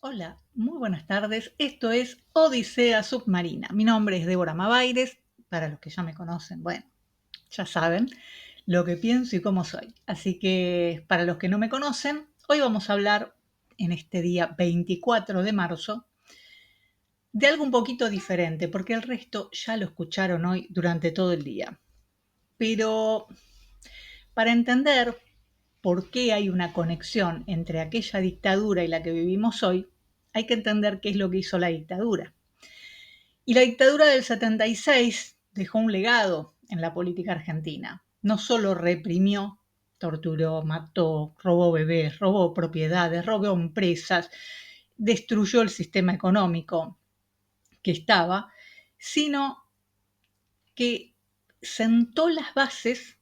Hola, muy buenas tardes. Esto es Odisea Submarina. Mi nombre es Débora Mavaires. Para los que ya me conocen, bueno, ya saben lo que pienso y cómo soy. Así que para los que no me conocen, hoy vamos a hablar en este día 24 de marzo de algo un poquito diferente, porque el resto ya lo escucharon hoy durante todo el día. Pero para entender por qué hay una conexión entre aquella dictadura y la que vivimos hoy, hay que entender qué es lo que hizo la dictadura. Y la dictadura del 76 dejó un legado en la política argentina. No solo reprimió, torturó, mató, robó bebés, robó propiedades, robó empresas, destruyó el sistema económico que estaba, sino que sentó las bases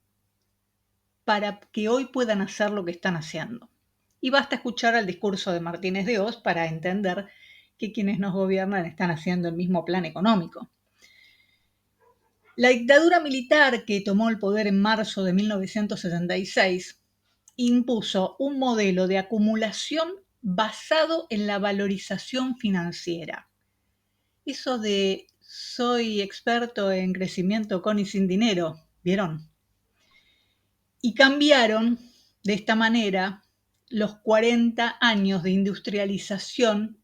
para que hoy puedan hacer lo que están haciendo. Y basta escuchar el discurso de Martínez de Oz para entender que quienes nos gobiernan están haciendo el mismo plan económico. La dictadura militar que tomó el poder en marzo de 1976 impuso un modelo de acumulación basado en la valorización financiera. Eso de soy experto en crecimiento con y sin dinero, ¿vieron? Y cambiaron de esta manera los 40 años de industrialización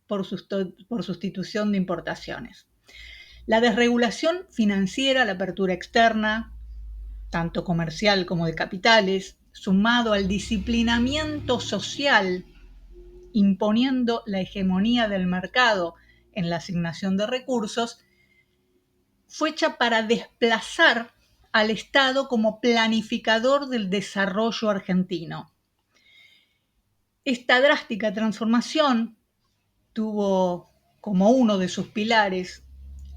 por sustitución de importaciones. La desregulación financiera, la apertura externa, tanto comercial como de capitales, sumado al disciplinamiento social, imponiendo la hegemonía del mercado en la asignación de recursos, fue hecha para desplazar al Estado como planificador del desarrollo argentino. Esta drástica transformación tuvo como uno de sus pilares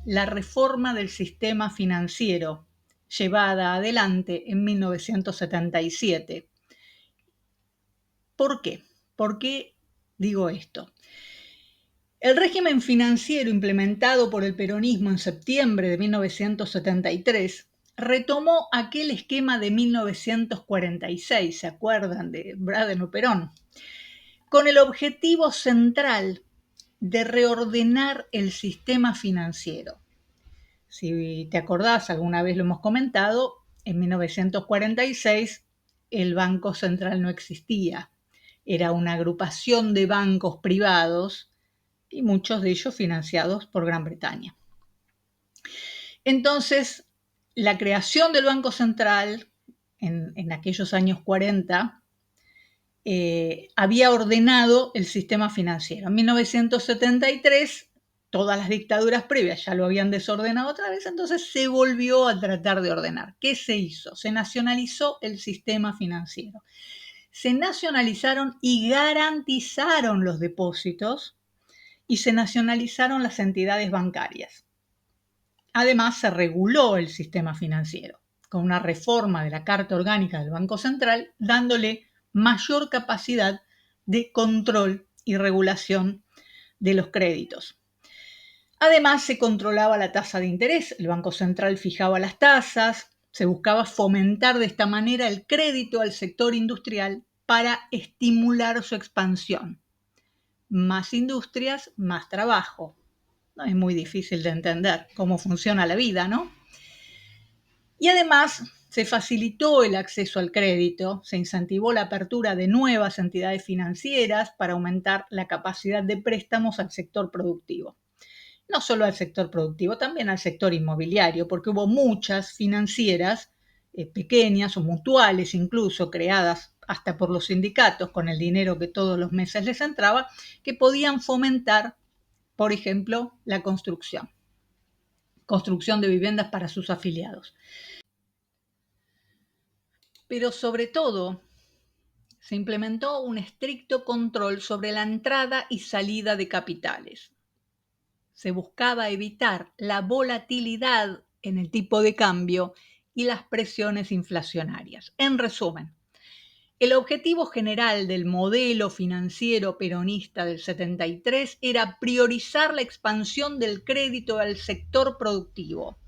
la reforma del sistema financiero, llevada adelante en 1977. ¿Por qué? ¿Por qué digo esto? El régimen financiero implementado por el peronismo en septiembre de 1973 retomó aquel esquema de 1946, ¿se acuerdan de Bradeno Perón? Con el objetivo central de reordenar el sistema financiero. Si te acordás, alguna vez lo hemos comentado, en 1946 el Banco Central no existía. Era una agrupación de bancos privados y muchos de ellos financiados por Gran Bretaña. Entonces, la creación del Banco Central en aquellos años 40 había ordenado el sistema financiero. En 1973 todas las dictaduras previas ya lo habían desordenado otra vez, entonces se volvió a tratar de ordenar. ¿Qué se hizo? Se nacionalizó el sistema financiero. Se nacionalizaron y garantizaron los depósitos y se nacionalizaron las entidades bancarias. Además, se reguló el sistema financiero con una reforma de la Carta Orgánica del Banco Central, dándole mayor capacidad de control y regulación de los créditos. Además, se controlaba la tasa de interés, el Banco Central fijaba las tasas, se buscaba fomentar de esta manera el crédito al sector industrial para estimular su expansión. Más industrias, más trabajo. No es muy difícil de entender cómo funciona la vida, ¿no? Y además se facilitó el acceso al crédito, se incentivó la apertura de nuevas entidades financieras para aumentar la capacidad de préstamos al sector productivo. No solo al sector productivo, también al sector inmobiliario, porque hubo muchas financieras pequeñas o mutuales incluso, creadas hasta por los sindicatos con el dinero que todos los meses les entraba, que podían fomentar, por ejemplo, la construcción de viviendas para sus afiliados. Pero sobre todo, se implementó un estricto control sobre la entrada y salida de capitales. Se buscaba evitar la volatilidad en el tipo de cambio y las presiones inflacionarias. En resumen, el objetivo general del modelo financiero peronista del 73 era priorizar la expansión del crédito al sector productivo,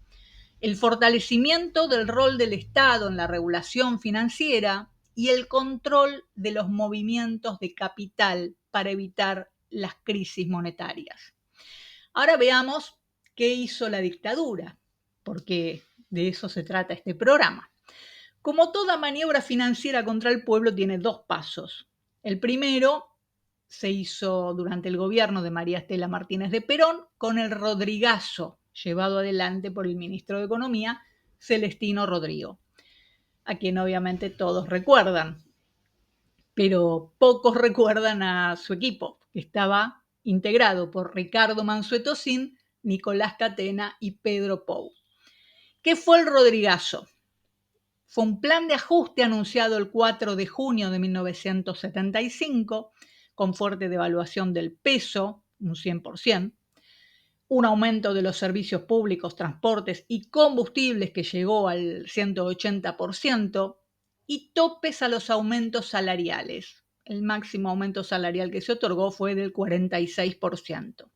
el fortalecimiento del rol del Estado en la regulación financiera y el control de los movimientos de capital para evitar las crisis monetarias. Ahora veamos qué hizo la dictadura, porque de eso se trata este programa. Como toda maniobra financiera contra el pueblo tiene dos pasos. El primero se hizo durante el gobierno de María Estela Martínez de Perón con el Rodrigazo, llevado adelante por el ministro de Economía, Celestino Rodrigo, a quien obviamente todos recuerdan, pero pocos recuerdan a su equipo, que estaba integrado por Ricardo Mansueto Sin, Nicolás Catena y Pedro Pou. ¿Qué fue el Rodrigazo? Fue un plan de ajuste anunciado el 4 de junio de 1975, con fuerte devaluación del peso, un 100%, un aumento de los servicios públicos, transportes y combustibles que llegó al 180%, y topes a los aumentos salariales. El máximo aumento salarial que se otorgó fue del 46%.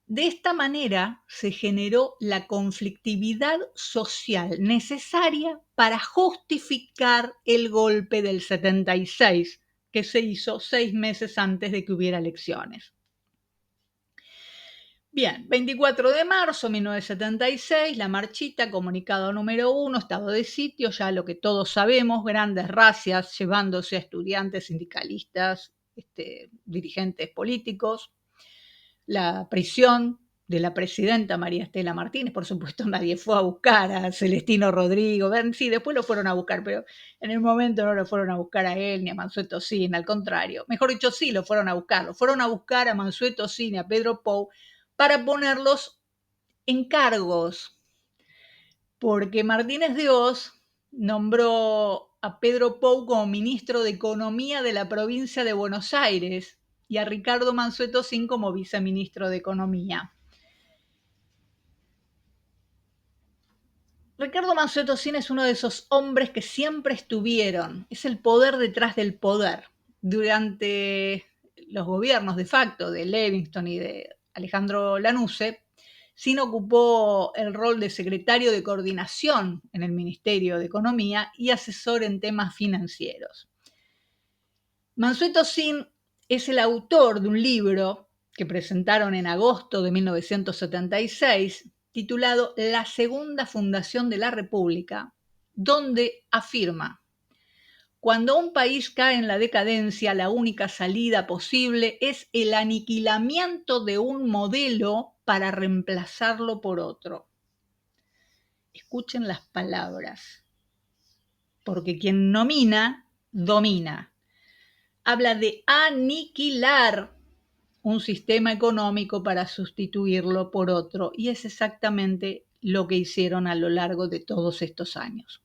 De esta manera se generó la conflictividad social necesaria para justificar el golpe del 76, que se hizo 6 meses antes de que hubiera elecciones. Bien, 24 de marzo de 1976, la marchita, comunicado número 1, estado de sitio, ya lo que todos sabemos, grandes racias llevándose a estudiantes, sindicalistas, dirigentes políticos, la prisión de la presidenta María Estela Martínez. Por supuesto, nadie fue a buscar a Celestino Rodrigo. Sí, después lo fueron a buscar, pero en el momento no lo fueron a buscar a él ni a Mansueto Sin, al contrario. Mejor dicho, sí lo fueron a buscar. Lo fueron a buscar a Mansueto Sin y a Pedro Pou para ponerlos en cargos, porque Martínez de Oz nombró a Pedro Pou como ministro de Economía de la provincia de Buenos Aires y a Ricardo Mansueto Sin como viceministro de Economía. Ricardo Mansueto Sin es uno de esos hombres que siempre estuvieron, es el poder detrás del poder. Durante los gobiernos de facto de Levingston y de Alejandro Lanusse, Sin ocupó el rol de secretario de coordinación en el Ministerio de Economía y asesor en temas financieros. Mansueto Sin es el autor de un libro que presentaron en agosto de 1976, titulado La Segunda Fundación de la República, donde afirma: cuando un país cae en la decadencia, la única salida posible es el aniquilamiento de un modelo para reemplazarlo por otro. Escuchen las palabras, porque quien nomina, domina. Habla de aniquilar un sistema económico para sustituirlo por otro, y es exactamente lo que hicieron a lo largo de todos estos años.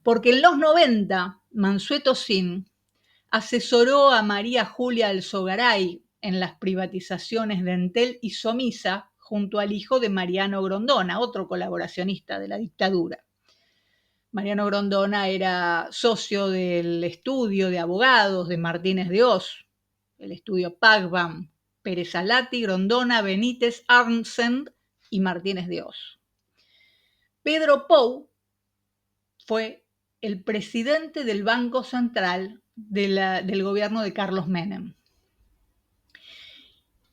Porque en los 90, Mansueto Sin asesoró a María Julia Alzogaray en las privatizaciones de Entel y Somisa junto al hijo de Mariano Grondona, otro colaboracionista de la dictadura. Mariano Grondona era socio del estudio de abogados de Martínez de Oz, el estudio Pagban, Pérez Alati, Grondona, Benítez, Arntzen y Martínez de Oz. Pedro Pou fue el presidente del Banco Central del gobierno de Carlos Menem.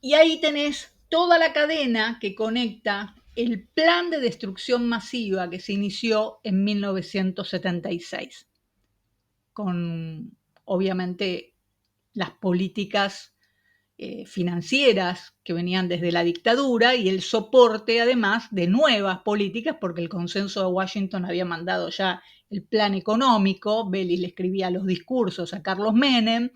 Y ahí tenés toda la cadena que conecta el plan de destrucción masiva que se inició en 1976, con obviamente las políticas financieras que venían desde la dictadura y el soporte además de nuevas políticas, porque el consenso de Washington había mandado ya el plan económico. Belli le escribía los discursos a Carlos Menem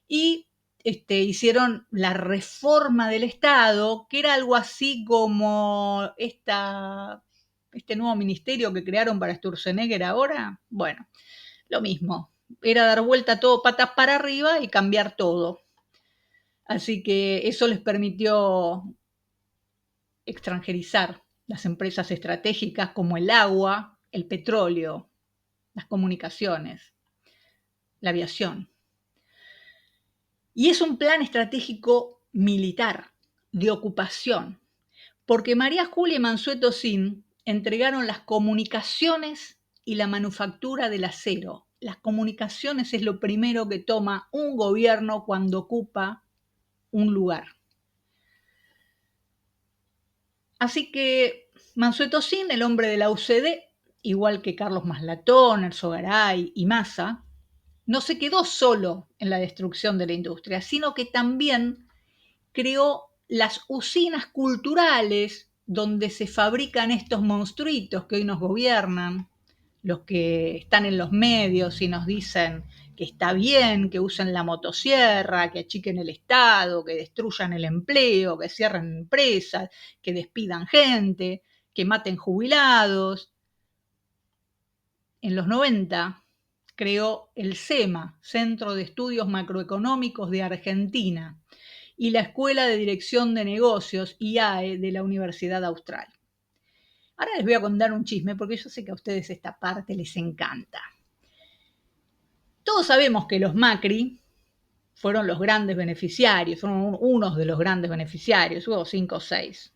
y hicieron la reforma del Estado, que era algo así como este nuevo ministerio que crearon para Sturzenegger ahora. Bueno, lo mismo, era dar vuelta todo patas para arriba y cambiar todo. Así que eso les permitió extranjerizar las empresas estratégicas como el agua, el petróleo, las comunicaciones, la aviación. Y es un plan estratégico militar, de ocupación, porque María Julia y Mansueto Sin entregaron las comunicaciones y la manufactura del acero. Las comunicaciones es lo primero que toma un gobierno cuando ocupa un lugar. Así que Mansueto Sin, el hombre de la UCD, igual que Carlos Maslatón, Erzogaray y Massa, no se quedó solo en la destrucción de la industria, sino que también creó las usinas culturales donde se fabrican estos monstruitos que hoy nos gobiernan, los que están en los medios y nos dicen que está bien que usen la motosierra, que achiquen el Estado, que destruyan el empleo, que cierren empresas, que despidan gente, que maten jubilados. En los 90 creó el CEMA, Centro de Estudios Macroeconómicos de Argentina, y la Escuela de Dirección de Negocios, IAE, de la Universidad Austral. Ahora les voy a contar un chisme porque yo sé que a ustedes esta parte les encanta. Todos sabemos que los Macri fueron los grandes beneficiarios, fueron unos de los grandes beneficiarios, hubo 5 o 6.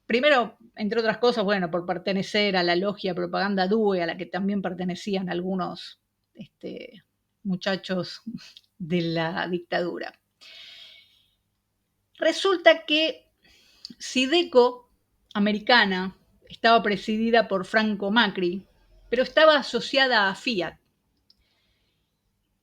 Primero, entre otras cosas, bueno, por pertenecer a la logia Propaganda Due, a la que también pertenecían algunos muchachos de la dictadura. Resulta que Sideco americana estaba presidida por Franco Macri, pero estaba asociada a Fiat.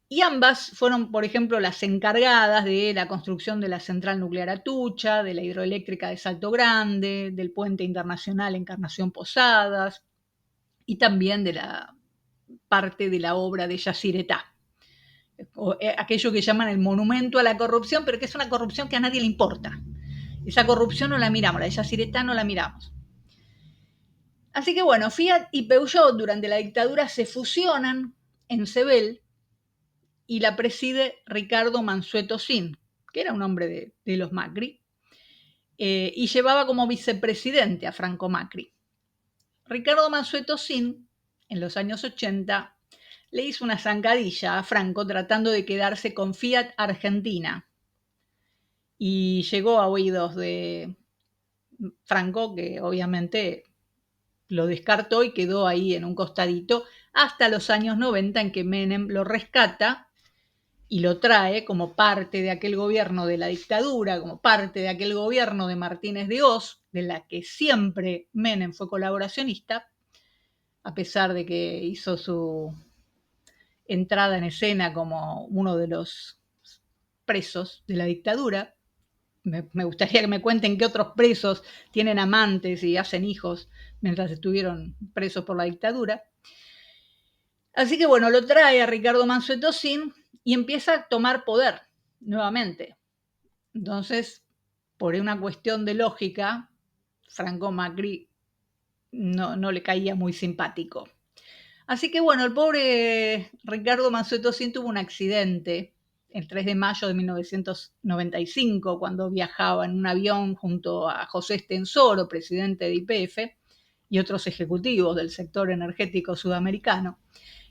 Y ambas fueron, por ejemplo, las encargadas de la construcción de la central nuclear Atucha, de la hidroeléctrica de Salto Grande, del puente internacional Encarnación Posadas y también de la parte de la obra de Yacyretá, aquello que llaman el monumento a la corrupción, pero que es una corrupción que a nadie le importa. Esa corrupción no la miramos, la de Yacyretá no la miramos. Así que bueno, Fiat y Peugeot durante la dictadura se fusionan en Sebel y la preside Ricardo Mansueto Sin, que era un hombre de los Macri, y llevaba como vicepresidente a Franco Macri. Ricardo Mansueto Sin, en los años 80, le hizo una zancadilla a Franco tratando de quedarse con Fiat Argentina. Y llegó a oídos de Franco, que obviamente lo descartó y quedó ahí en un costadito hasta los años 90 en que Menem lo rescata y lo trae como parte de aquel gobierno de la dictadura, como parte de aquel gobierno de Martínez de Oz, de la que siempre Menem fue colaboracionista, a pesar de que hizo su entrada en escena como uno de los presos de la dictadura. Me gustaría que me cuenten qué otros presos tienen amantes y hacen hijos mientras estuvieron presos por la dictadura. Así que bueno, lo trae a Ricardo Mansueto Sin y empieza a tomar poder nuevamente. Entonces, por una cuestión de lógica, Franco Macri no le caía muy simpático. Así que bueno, el pobre Ricardo Mansueto Sin tuvo un accidente el 3 de mayo de 1995, cuando viajaba en un avión junto a José Estensoro, presidente de YPF, y otros ejecutivos del sector energético sudamericano.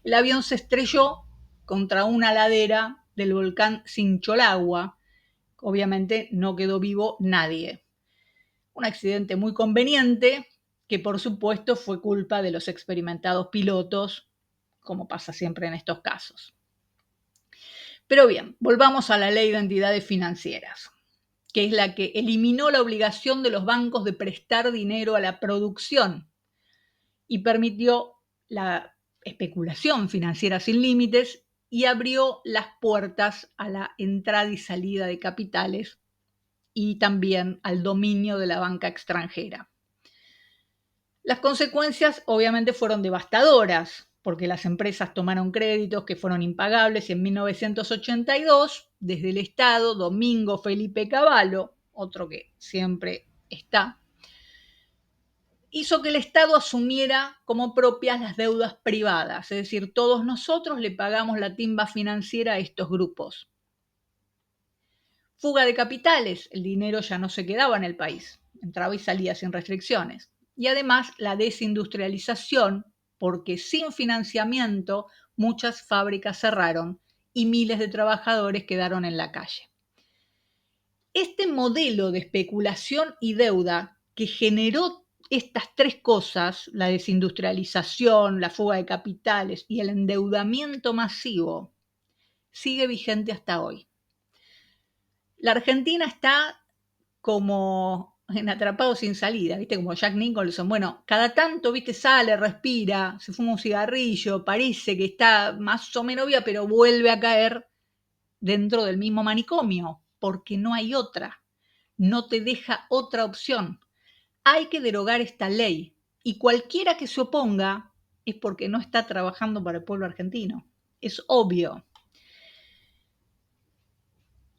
El avión se estrelló contra una ladera del volcán Sincholagua. Obviamente no quedó vivo nadie. Un accidente muy conveniente que por supuesto fue culpa de los experimentados pilotos, como pasa siempre en estos casos. Pero bien, volvamos a la ley de entidades financieras, que es la que eliminó la obligación de los bancos de prestar dinero a la producción y permitió la especulación financiera sin límites y abrió las puertas a la entrada y salida de capitales y también al dominio de la banca extranjera. Las consecuencias obviamente fueron devastadoras, porque las empresas tomaron créditos que fueron impagables y en 1982, desde el Estado, Domingo Felipe Cavallo, otro que siempre está, hizo que el Estado asumiera como propias las deudas privadas, es decir, todos nosotros le pagamos la timba financiera a estos grupos. Fuga de capitales, el dinero ya no se quedaba en el país, entraba y salía sin restricciones. Y además la desindustrialización, porque sin financiamiento muchas fábricas cerraron y miles de trabajadores quedaron en la calle. Este modelo de especulación y deuda que generó estas tres cosas, la desindustrialización, la fuga de capitales y el endeudamiento masivo, sigue vigente hasta hoy. La Argentina está como en Atrapado sin salida, ¿viste? Como Jack Nicholson. Bueno, cada tanto, ¿viste? Sale, respira, se fuma un cigarrillo, parece que está más o menos bien, pero vuelve a caer dentro del mismo manicomio, porque no hay otra. No te deja otra opción. Hay que derogar esta ley. Y cualquiera que se oponga es porque no está trabajando para el pueblo argentino. Es obvio.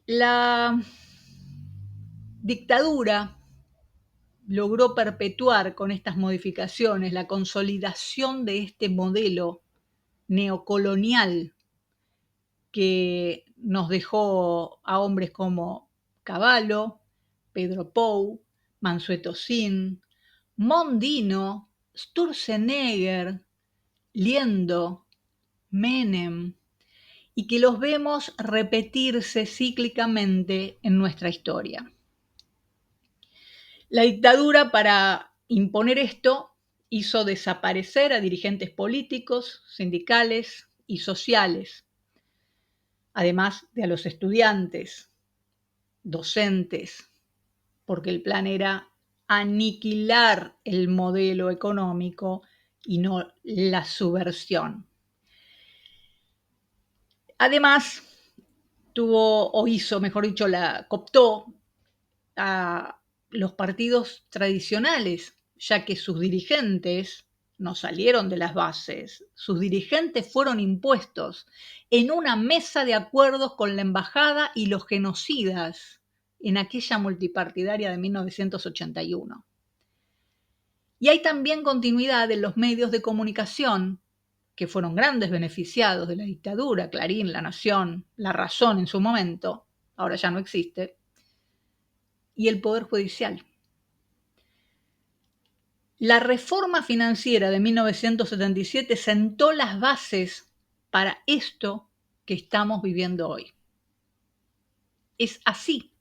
La dictadura logró perpetuar con estas modificaciones la consolidación de este modelo neocolonial que nos dejó a hombres como Cavallo, Pedro Pou, Mansueto Sin, Mondino, Sturzenegger, Liendo, Menem, y que los vemos repetirse cíclicamente en nuestra historia. La dictadura, para imponer esto, hizo desaparecer a dirigentes políticos, sindicales y sociales, además de a los estudiantes, docentes, porque el plan era aniquilar el modelo económico y no la subversión. Además, cooptó a los partidos tradicionales, ya que sus dirigentes no salieron de las bases, sus dirigentes fueron impuestos en una mesa de acuerdos con la embajada y los genocidas en aquella multipartidaria de 1981. Y hay también continuidad en los medios de comunicación, que fueron grandes beneficiados de la dictadura, Clarín, La Nación, La Razón en su momento, ahora ya no existe, y el Poder Judicial. La reforma financiera de 1977 sentó las bases para esto que estamos viviendo hoy. Es así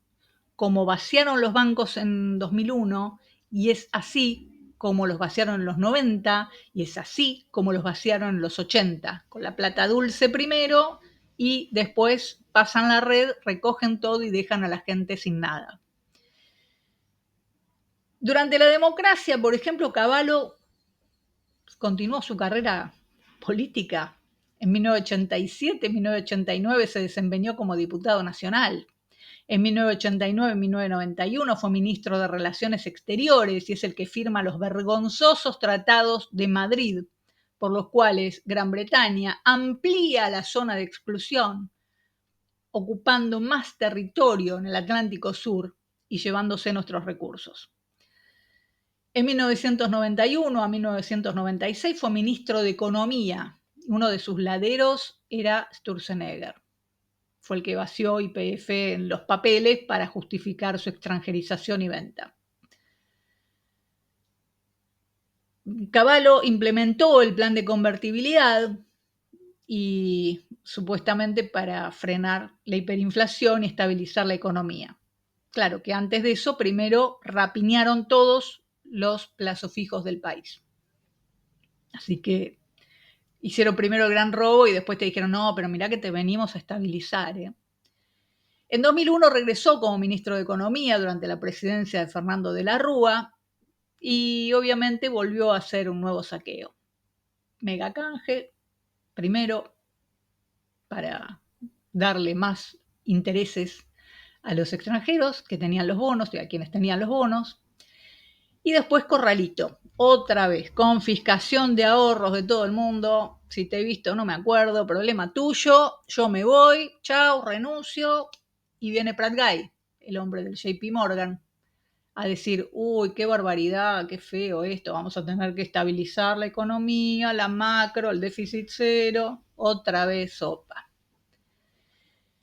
como vaciaron los bancos en 2001 y es así como los vaciaron en los 90 y es así como los vaciaron en los 80, con la plata dulce primero y después pasan la red, recogen todo y dejan a la gente sin nada. Durante la democracia, por ejemplo, Cavallo continuó su carrera política. En 1987, 1989 se desempeñó como diputado nacional. En 1989 y 1991 fue ministro de Relaciones Exteriores y es el que firma los vergonzosos tratados de Madrid, por los cuales Gran Bretaña amplía la zona de exclusión, ocupando más territorio en el Atlántico Sur y llevándose nuestros recursos. En 1991 a 1996 fue ministro de Economía. Uno de sus laderos era Sturzenegger. Fue el que vació YPF en los papeles para justificar su extranjerización y venta. Cavallo implementó el plan de convertibilidad y supuestamente para frenar la hiperinflación y estabilizar la economía. Claro que antes de eso, primero rapiñaron todos los plazos fijos del país. Así que hicieron primero el gran robo y después te dijeron, no, pero mirá que te venimos a estabilizar. En 2001 regresó como ministro de Economía durante la presidencia de Fernando de la Rúa y obviamente volvió a hacer un nuevo saqueo. Mega canje, primero para darle más intereses a los extranjeros que tenían los bonos y a quienes tenían los bonos. Y después corralito, otra vez, confiscación de ahorros de todo el mundo. Si te he visto, no me acuerdo, problema tuyo, yo me voy, chao, renuncio. Y viene Pratt Guy, el hombre del JP Morgan, a decir, uy, qué barbaridad, qué feo esto, vamos a tener que estabilizar la economía, la macro, el déficit cero, otra vez sopa.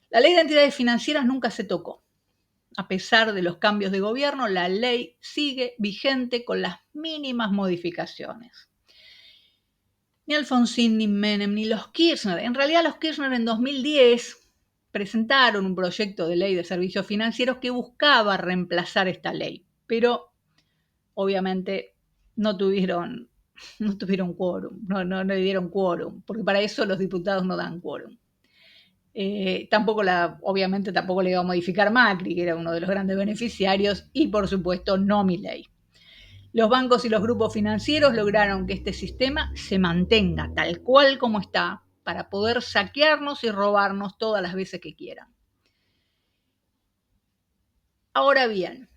La ley de entidades financieras nunca se tocó. A pesar de los cambios de gobierno, la ley sigue vigente con las mínimas modificaciones. Ni Alfonsín, ni Menem, ni los Kirchner. En realidad los Kirchner en 2010 presentaron un proyecto de ley de servicios financieros que buscaba reemplazar esta ley, pero obviamente no tuvieron quórum, no le dieron quórum, porque para eso los diputados no dan quórum. Obviamente tampoco le iba a modificar Macri, que era uno de los grandes beneficiarios, y por supuesto no Milei. Los bancos y los grupos financieros lograron que este sistema se mantenga tal cual como está para poder saquearnos y robarnos todas las veces que quieran. Ahora bien,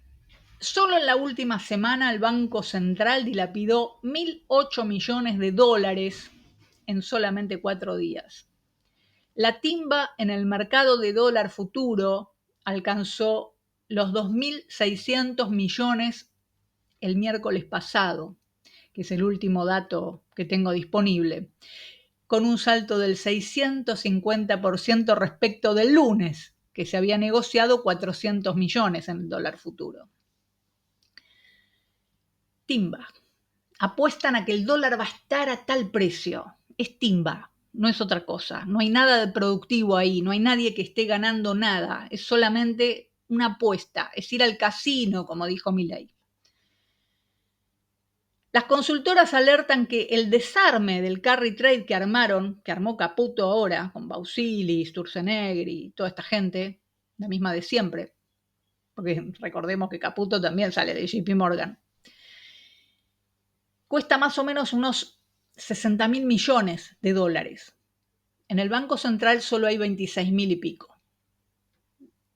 solo en la última semana el Banco Central dilapidó 1.008 millones de dólares en solamente 4 días. La timba en el mercado de dólar futuro alcanzó los 2.600 millones el miércoles pasado, que es el último dato que tengo disponible, con un salto del 650% respecto del lunes, que se había negociado 400 millones en el dólar futuro. Timba. Apuestan a que el dólar va a estar a tal precio. Es timba, no es otra cosa. No hay nada de productivo ahí, no hay nadie que esté ganando nada. Es solamente una apuesta, es ir al casino, como dijo Milei. Las consultoras alertan que el desarme del carry trade que armó Caputo ahora, con Bausili, Sturzenegger y toda esta gente, la misma de siempre, porque recordemos que Caputo también sale de JP Morgan, cuesta más o menos unos 60.000 millones de dólares. En el Banco Central solo hay 26.000 y pico.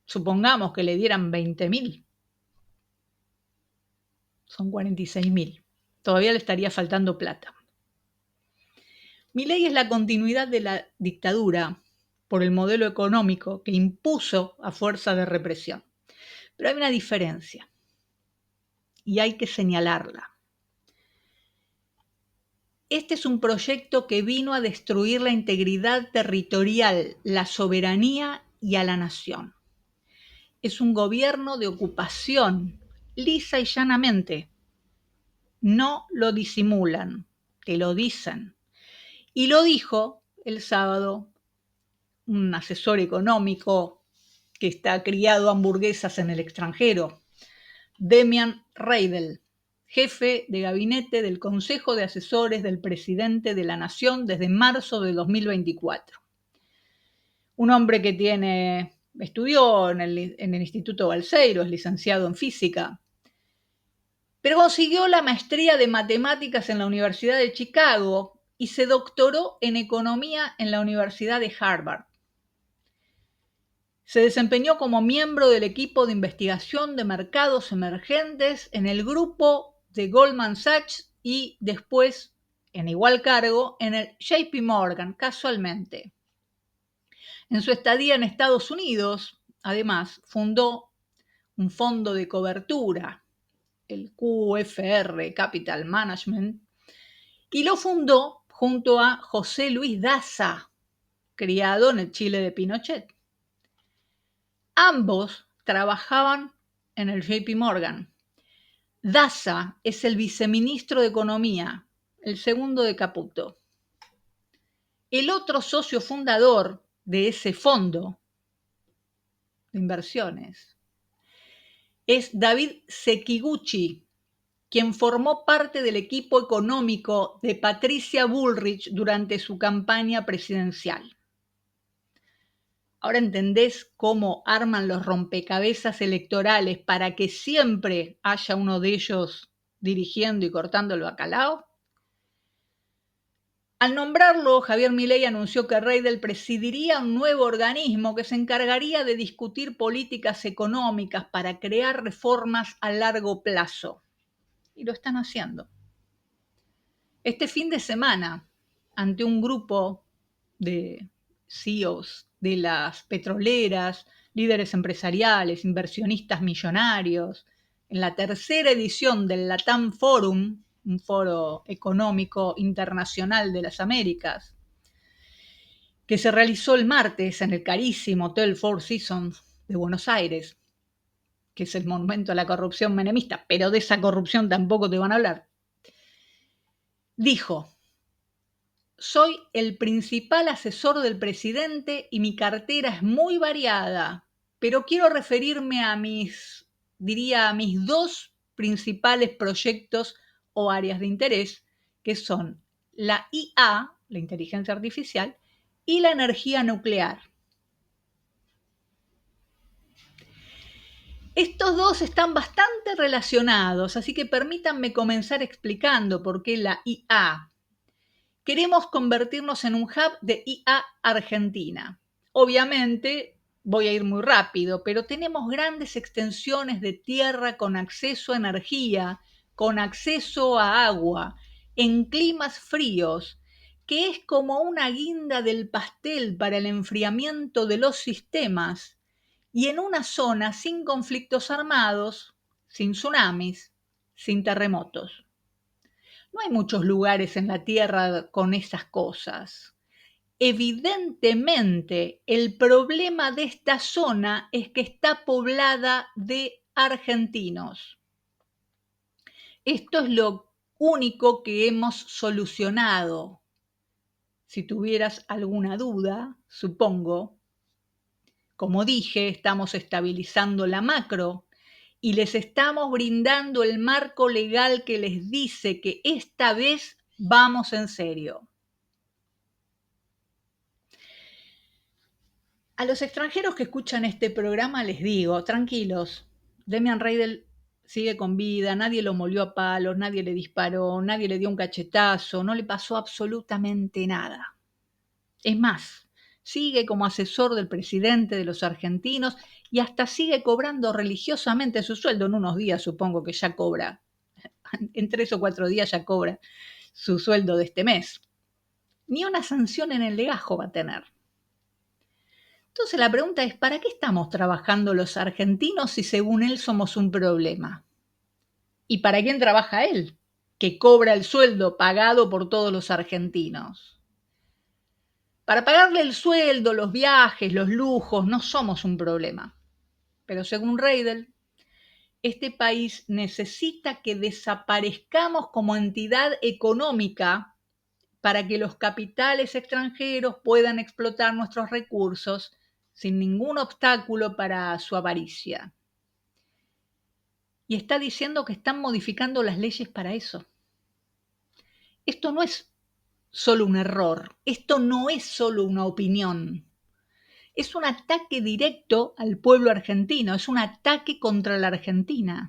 Supongamos que le dieran 20.000. Son 46.000. Todavía le estaría faltando plata. Milei es la continuidad de la dictadura por el modelo económico que impuso a fuerza de represión. Pero hay una diferencia y hay que señalarla. Este es un proyecto que vino a destruir la integridad territorial, la soberanía y a la nación. Es un gobierno de ocupación, lisa y llanamente. No lo disimulan, te lo dicen. Y lo dijo el sábado un asesor económico que está criado hamburguesas en el extranjero, Demian Reidel, jefe de gabinete del Consejo de Asesores del Presidente de la Nación desde marzo de 2024. Un hombre que estudió en el Instituto Balseiro, es licenciado en física, pero consiguió la maestría de matemáticas en la Universidad de Chicago y se doctoró en economía en la Universidad de Harvard. Se desempeñó como miembro del equipo de investigación de mercados emergentes en el grupo de Goldman Sachs y después, en igual cargo, en el JP Morgan, casualmente. En su estadía en Estados Unidos, además, fundó un fondo de cobertura, el QFR Capital Management, y lo fundó junto a José Luis Daza, criado en el Chile de Pinochet. Ambos trabajaban en el JP Morgan. Daza es el viceministro de Economía, el segundo de Caputo. El otro socio fundador de ese fondo de inversiones es David Sekiguchi, quien formó parte del equipo económico de Patricia Bullrich durante su campaña presidencial. Ahora entendés cómo arman los rompecabezas electorales para que siempre haya uno de ellos dirigiendo y cortando el bacalao. Al nombrarlo, Javier Milei anunció que Reidel presidiría un nuevo organismo que se encargaría de discutir políticas económicas para crear reformas a largo plazo. Y lo están haciendo. Este fin de semana, ante un grupo de CEOs de las petroleras, líderes empresariales, inversionistas millonarios, en la tercera edición del LATAM Forum, un foro económico internacional de las Américas, que se realizó el martes en el carísimo Hotel Four Seasons de Buenos Aires, que es el monumento a la corrupción menemista, pero de esa corrupción tampoco te van a hablar, dijo: soy el principal asesor del presidente y mi cartera es muy variada, pero quiero referirme a mis dos principales proyectos o áreas de interés, que son la IA, la inteligencia artificial, y la energía nuclear. Estos dos están bastante relacionados, así que permítanme comenzar explicando por qué la IA. Queremos convertirnos en un hub de IA Argentina. Obviamente, voy a ir muy rápido, pero tenemos grandes extensiones de tierra con acceso a energía, con acceso a agua, en climas fríos, que es como una guinda del pastel para el enfriamiento de los sistemas, y en una zona sin conflictos armados, sin tsunamis, sin terremotos. No hay muchos lugares en la Tierra con esas cosas. Evidentemente, el problema de esta zona es que está poblada de argentinos. Esto es lo único que hemos solucionado. Si tuvieras alguna duda, supongo, como dije, estamos estabilizando la macro y les estamos brindando el marco legal que les dice que esta vez vamos en serio. A los extranjeros que escuchan este programa les digo, tranquilos, Demian Reidel sigue con vida, nadie lo molió a palos, nadie le disparó, nadie le dio un cachetazo, no le pasó absolutamente nada. Es más, sigue como asesor del presidente de los argentinos y hasta sigue cobrando religiosamente su sueldo. En unos días supongo que ya cobra, en 3 o 4 días ya cobra su sueldo de este mes. Ni una sanción en el legajo va a tener. Entonces la pregunta es, ¿para qué estamos trabajando los argentinos si según él somos un problema? ¿Y para quién trabaja él, que cobra el sueldo pagado por todos los argentinos? Para pagarle el sueldo, los viajes, los lujos, no somos un problema. Pero según Reidel, este país necesita que desaparezcamos como entidad económica para que los capitales extranjeros puedan explotar nuestros recursos sin ningún obstáculo para su avaricia. Y está diciendo que están modificando las leyes para eso. Esto no es solo un error, esto no es solo una opinión. Es un ataque directo al pueblo argentino, es un ataque contra la Argentina.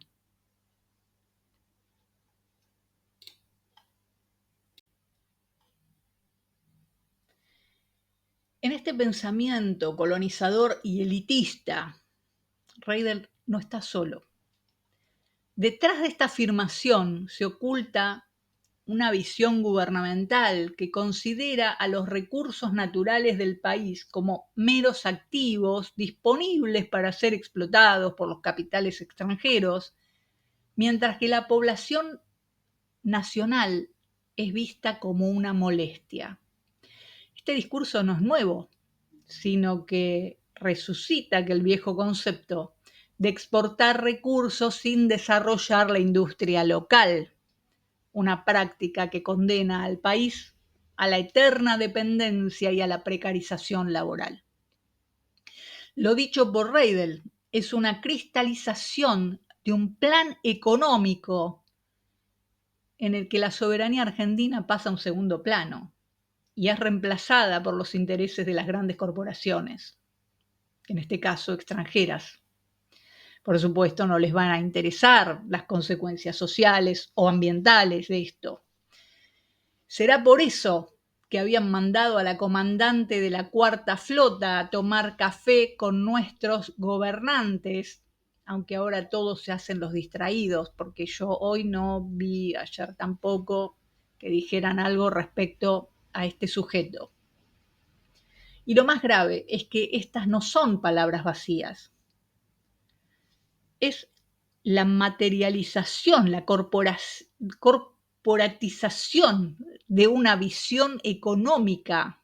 En este pensamiento colonizador y elitista, Reidel no está solo. Detrás de esta afirmación se oculta una visión gubernamental que considera a los recursos naturales del país como meros activos disponibles para ser explotados por los capitales extranjeros, mientras que la población nacional es vista como una molestia. Este discurso no es nuevo, sino que resucita aquel viejo concepto de exportar recursos sin desarrollar la industria local, una práctica que condena al país a la eterna dependencia y a la precarización laboral. Lo dicho por Reidel es una cristalización de un plan económico en el que la soberanía argentina pasa a un segundo plano y es reemplazada por los intereses de las grandes corporaciones, en este caso extranjeras. Por supuesto, no les van a interesar las consecuencias sociales o ambientales de esto. Será por eso que habían mandado a la comandante de la Cuarta Flota a tomar café con nuestros gobernantes, aunque ahora todos se hacen los distraídos, porque yo hoy no vi, ayer tampoco, que dijeran algo respecto a este sujeto. Y lo más grave es que estas no son palabras vacías. Es la materialización, la corporatización de una visión económica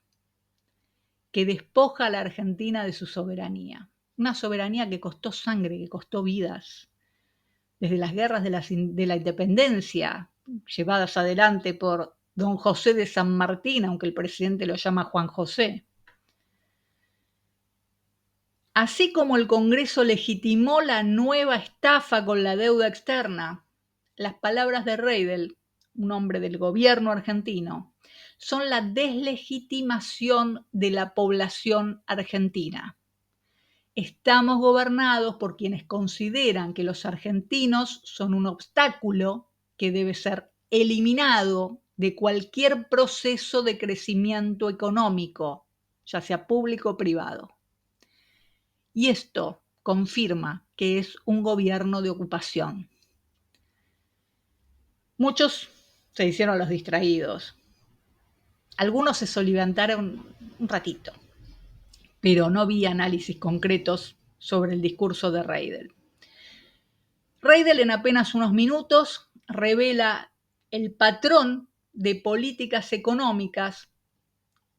que despoja a la Argentina de su soberanía. Una soberanía que costó sangre, que costó vidas, desde las guerras de la independencia, llevadas adelante por don José de San Martín, aunque el presidente lo llama Juan José. Así como el Congreso legitimó la nueva estafa con la deuda externa, las palabras de Reidel, un hombre del gobierno argentino, son la deslegitimación de la población argentina. Estamos gobernados por quienes consideran que los argentinos son un obstáculo que debe ser eliminado de cualquier proceso de crecimiento económico, ya sea público o privado. Y esto confirma que es un gobierno de ocupación. Muchos se hicieron los distraídos. Algunos se soliviantaron un ratito, pero no vi análisis concretos sobre el discurso de Reidel. Reidel en apenas unos minutos revela el patrón de políticas económicas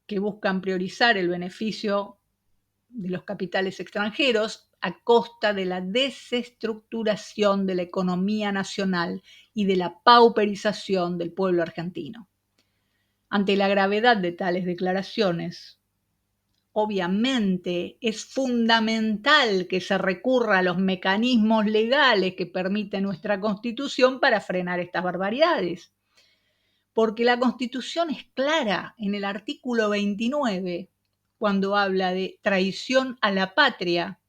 que buscan priorizar el beneficio de los capitales extranjeros a costa de la desestructuración de la economía nacional y de la pauperización del pueblo argentino. Ante la gravedad de tales declaraciones, obviamente es fundamental que se recurra a los mecanismos legales que permite nuestra Constitución para frenar estas barbaridades. Porque la Constitución es clara en el artículo 29, cuando habla de traición a la patria,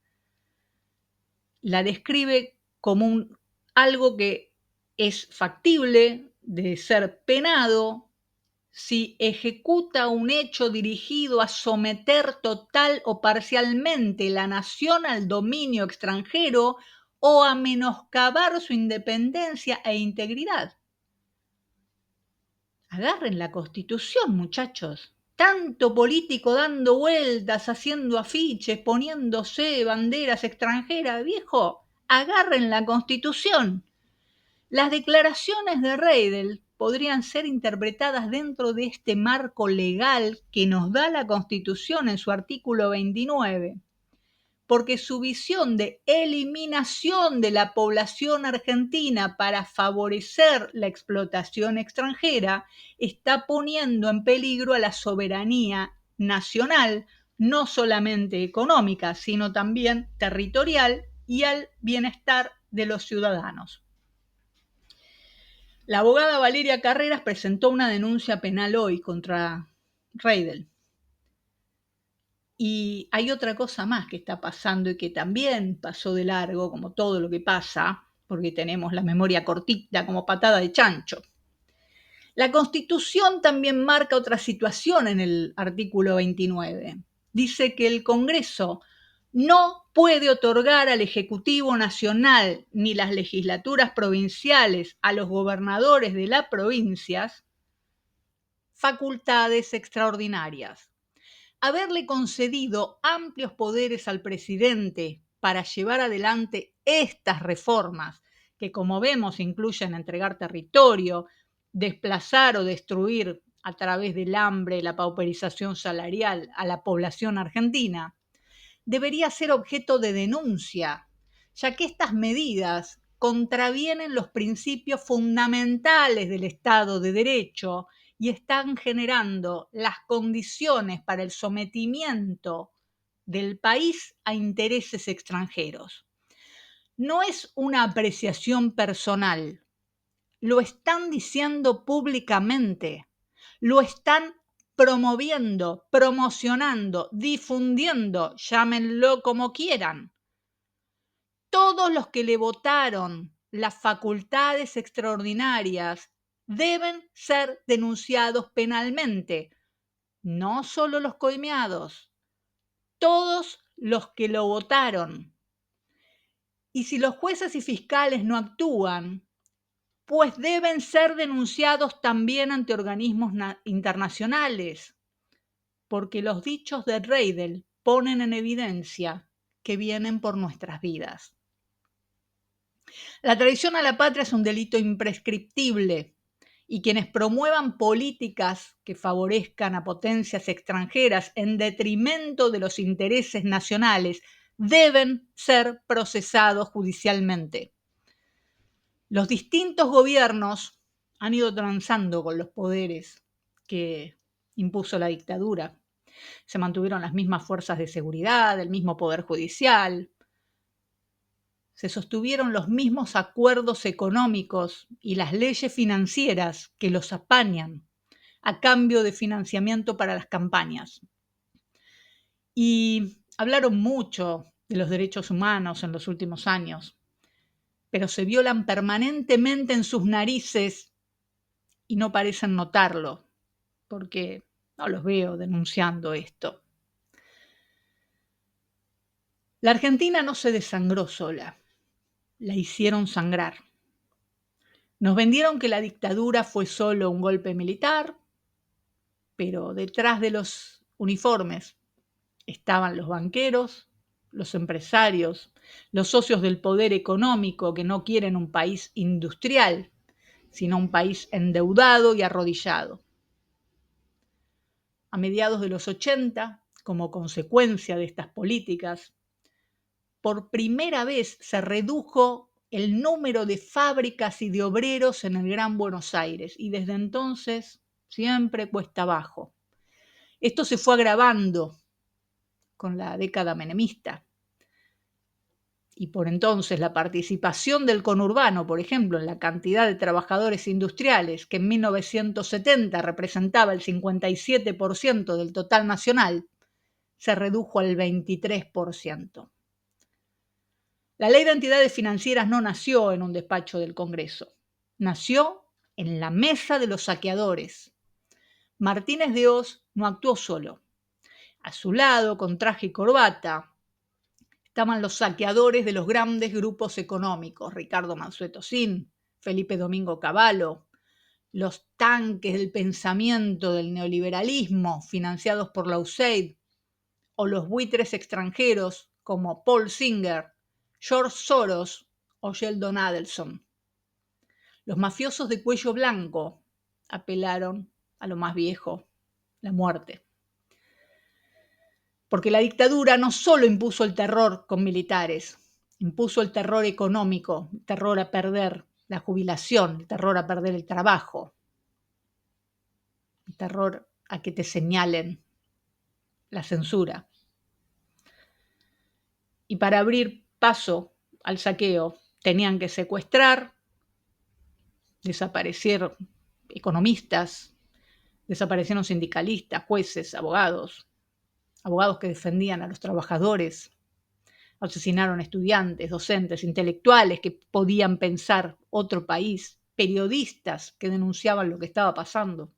la describe como algo que es factible de ser penado si ejecuta un hecho dirigido a someter total o parcialmente la nación al dominio extranjero o a menoscabar su independencia e integridad. Agarren la Constitución, muchachos. Tanto político dando vueltas, haciendo afiches, poniéndose banderas extranjeras, viejo. Agarren la Constitución. Las declaraciones de Reidel podrían ser interpretadas dentro de este marco legal que nos da la Constitución en su artículo 29, porque su visión de eliminación de la población argentina para favorecer la explotación extranjera está poniendo en peligro a la soberanía nacional, no solamente económica, sino también territorial y al bienestar de los ciudadanos. La abogada Valeria Carreras presentó una denuncia penal hoy contra Reidel. Y hay otra cosa más que está pasando y que también pasó de largo, como todo lo que pasa, porque tenemos la memoria cortita como patada de chancho. La Constitución también marca otra situación en el artículo 29. Dice que el Congreso no puede otorgar al Ejecutivo Nacional ni las legislaturas provinciales a los gobernadores de las provincias facultades extraordinarias. Haberle concedido amplios poderes al presidente para llevar adelante estas reformas, que como vemos incluyen entregar territorio, desplazar o destruir a través del hambre y la pauperización salarial a la población argentina, debería ser objeto de denuncia, ya que estas medidas contravienen los principios fundamentales del Estado de Derecho y están generando las condiciones para el sometimiento del país a intereses extranjeros. No es una apreciación personal, lo están diciendo públicamente, lo están promoviendo, promocionando, difundiendo, llámenlo como quieran. Todos los que le votaron las facultades extraordinarias deben ser denunciados penalmente, no solo los coimeados, todos los que lo votaron. Y si los jueces y fiscales no actúan, pues deben ser denunciados también ante organismos internacionales, porque los dichos de Reidel ponen en evidencia que vienen por nuestras vidas. La traición a la patria es un delito imprescriptible y quienes promuevan políticas que favorezcan a potencias extranjeras en detrimento de los intereses nacionales deben ser procesados judicialmente. Los distintos gobiernos han ido transando con los poderes que impuso la dictadura. Se mantuvieron las mismas fuerzas de seguridad, el mismo poder judicial, se sostuvieron los mismos acuerdos económicos y las leyes financieras que los apañan a cambio de financiamiento para las campañas. Y hablaron mucho de los derechos humanos en los últimos años, pero se violan permanentemente en sus narices y no parecen notarlo, porque no los veo denunciando esto. La Argentina no se desangró sola, la hicieron sangrar. Nos vendieron que la dictadura fue solo un golpe militar, pero detrás de los uniformes estaban los banqueros, los empresarios, los socios del poder económico que no quieren un país industrial, sino un país endeudado y arrodillado. A mediados de los 80, como consecuencia de estas políticas, por primera vez se redujo el número de fábricas y de obreros en el Gran Buenos Aires y desde entonces siempre cuesta abajo. Esto se fue agravando con la década menemista. Y por entonces la participación del conurbano, por ejemplo, en la cantidad de trabajadores industriales, que en 1970 representaba el 57% del total nacional, se redujo al 23%. La ley de entidades financieras no nació en un despacho del Congreso, nació en la mesa de los saqueadores. Martínez de Hoz no actuó solo. A su lado, con traje y corbata, estaban los saqueadores de los grandes grupos económicos, Ricardo Mansueto Sin, Felipe Domingo Cavallo, los tanques del pensamiento del neoliberalismo financiados por la USAID, o los buitres extranjeros como Paul Singer, George Soros o Sheldon Adelson. Los mafiosos de cuello blanco apelaron a lo más viejo, la muerte. Porque la dictadura no solo impuso el terror con militares, impuso el terror económico, el terror a perder la jubilación, el terror a perder el trabajo, el terror a que te señalen, la censura. Y para abrir paso al saqueo tenían que secuestrar, desaparecer economistas, desaparecieron sindicalistas, jueces, abogados que defendían a los trabajadores, asesinaron estudiantes, docentes, intelectuales que podían pensar otro país, periodistas que denunciaban lo que estaba pasando.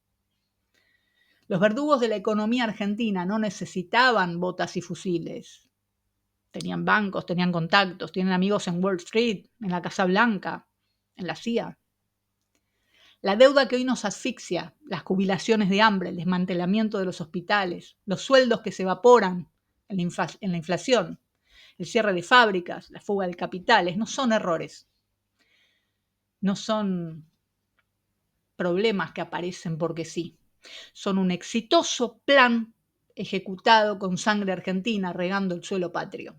Los verdugos de la economía argentina no necesitaban botas y fusiles. Tenían bancos, tenían contactos, tienen amigos en Wall Street, en la Casa Blanca, en la CIA. La deuda que hoy nos asfixia, las jubilaciones de hambre, el desmantelamiento de los hospitales, los sueldos que se evaporan en la inflación, el cierre de fábricas, la fuga de capitales, no son errores, no son problemas que aparecen porque sí, son un exitoso plan ejecutado con sangre argentina regando el suelo patrio.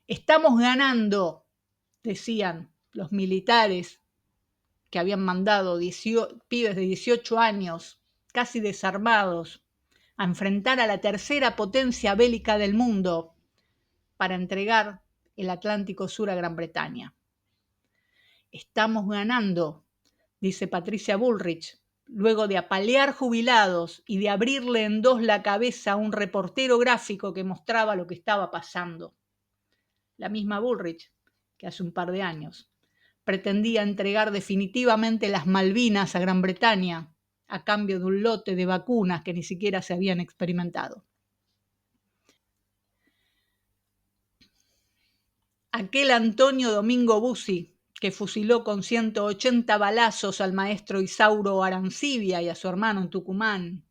Estamos ganando, decían los militares que habían mandado pibes de 18 años, casi desarmados, a enfrentar a la tercera potencia bélica del mundo para entregar el Atlántico Sur a Gran Bretaña. Estamos ganando, dice Patricia Bullrich, luego de apalear jubilados y de abrirle en dos la cabeza a un reportero gráfico que mostraba lo que estaba pasando. La misma Bullrich que hace un par de años pretendía entregar definitivamente las Malvinas a Gran Bretaña a cambio de un lote de vacunas que ni siquiera se habían experimentado. Aquel Antonio Domingo Bussi, que fusiló con 180 balazos al maestro Isauro Arancibia y a su hermano en Tucumán,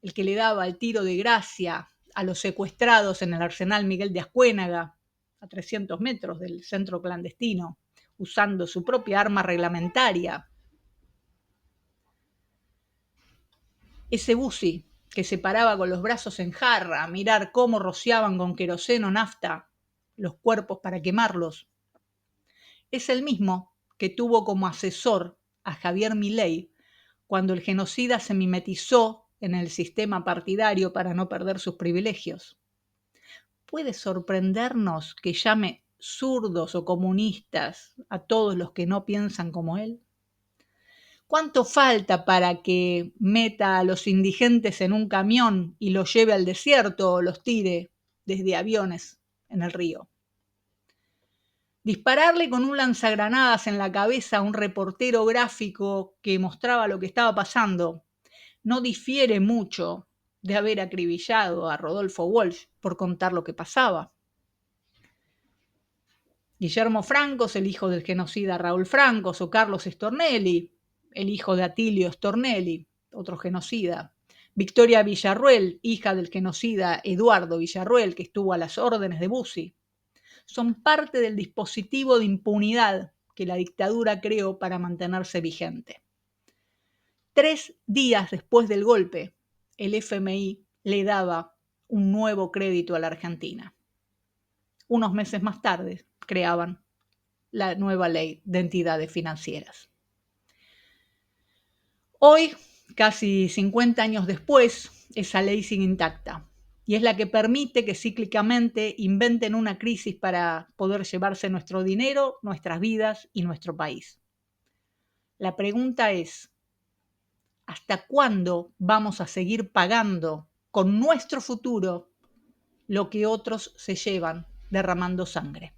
el que le daba el tiro de gracia a los secuestrados en el Arsenal Miguel de Ascuénaga, a 300 metros del centro clandestino, usando su propia arma reglamentaria. Ese Bussi que se paraba con los brazos en jarra a mirar cómo rociaban con queroseno nafta los cuerpos para quemarlos, es el mismo que tuvo como asesor a Javier Milei cuando el genocida se mimetizó en el sistema partidario para no perder sus privilegios. ¿Puede sorprendernos que llame zurdos o comunistas a todos los que no piensan como él? ¿Cuánto falta para que meta a los indigentes en un camión y los lleve al desierto o los tire desde aviones en el río. Dispararle con un lanzagranadas en la cabeza a un reportero gráfico que mostraba lo que estaba pasando no difiere mucho de haber acribillado a Rodolfo Walsh por contar lo que pasaba. Guillermo Francos, el hijo del genocida Raúl Francos, o Carlos Stornelli, el hijo de Atilio Stornelli, otro genocida. Victoria Villarruel, hija del genocida Eduardo Villarruel, que estuvo a las órdenes de Bussi, son parte del dispositivo de impunidad que la dictadura creó para mantenerse vigente. 3 días después del golpe, el FMI le daba un nuevo crédito a la Argentina. Unos meses más tarde creaban la nueva ley de entidades financieras. Hoy, casi 50 años después, esa ley sigue intacta y es la que permite que cíclicamente inventen una crisis para poder llevarse nuestro dinero, nuestras vidas y nuestro país. La pregunta es, ¿hasta cuándo vamos a seguir pagando con nuestro futuro lo que otros se llevan derramando sangre?